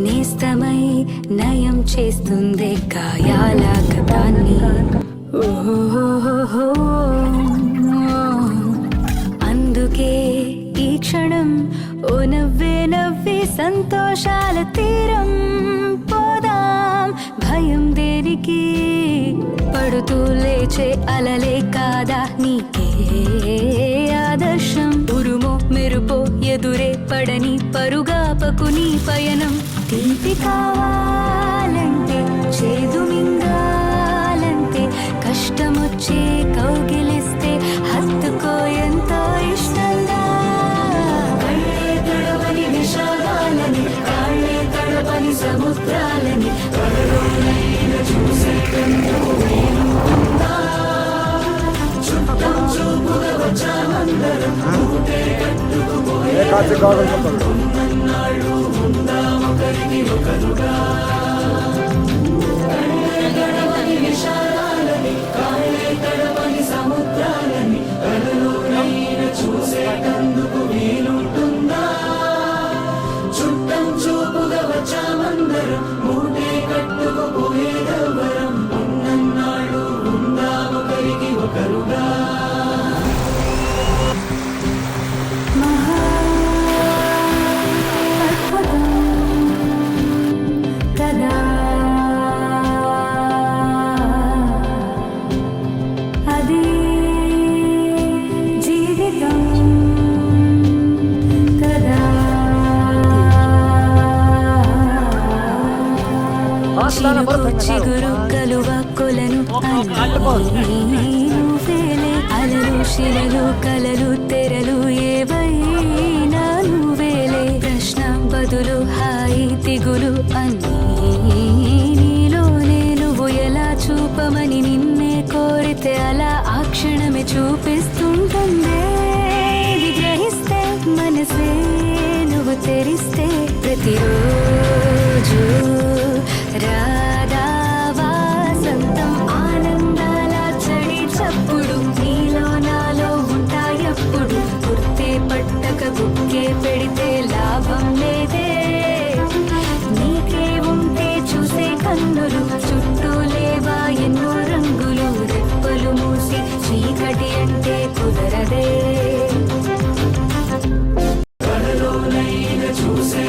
నేస్తమై నయం చేస్తుంది గాయాల గతాన్ని. ఓహో, అందుకే ఈ క్షణం ఓ నవ్వే నవ్వి సంతోషాల తీరం పోదాం. భయం దేనికి, పడుతూ లేచే అలలే కాదా నీకే ఆదర్శం. ఉరుమో మెరుపో ఎదురే పడని పరుగాపకు నీ పయనం. తీపి కావాలంటే చేదు మింగాలంటే కష్టమొచ్చే కౌగిలిస్తే హత్తుకో ఎంతో ఇష్టంగా. కళ్ళే తడవని విషాదాలని, కాళ్ళే తడవని సముద్రాలని కలలోనైన చూసే కన్నుకు వీలుందా? చుట్టం చూపుగా వచ్చామందరం ఊటే కట్టుకుపోయేన్నాళ్ళు ఉందాం ఒకరికి ఒకరుగా. కళ్ళే తడవని విషాదాలని, కాళ్ళే తడవని సముద్రాలని కలలోనైన చూసే కన్నుకు వీలుంటుందా? చుట్టం చూపుగా వచ్చామందరం మూటే కట్టుకుపోయేదెవ్వరం. ఉన్నన్నాళ్ళు ఉందాం ఒకరికి ఒకరుగా. చిగురు కలువ కొలను నువ్వేలే. అలలు శిలలు కలలు తెరలు ఏవైనా నువ్వేలే. ప్రశ్న బదులు హాయి దిగులు అన్నీ నీలోనే. నువ్వు ఎలా చూపమని నిన్నే కోరితే అలా ఆ క్షణమే చూపిస్తుంటుందే. గ్రహిస్తే మనసే నువ్వు తెరిస్తే ప్రతిరోజు రాధా వాసంతం ఆనందాల చడి చప్పుడు నీలో నాలో ఉంటాయప్పుడు. గుర్తే పట్టక బుక్కే పెడితే లాభం లేదే. నీకే ఉంటే చూసే కన్నులు చుట్టూ లేవా ఎన్నో రంగులు. రెప్పలు మూసి చీకటి అంటే కుదరదే. కలలోనైన చూసే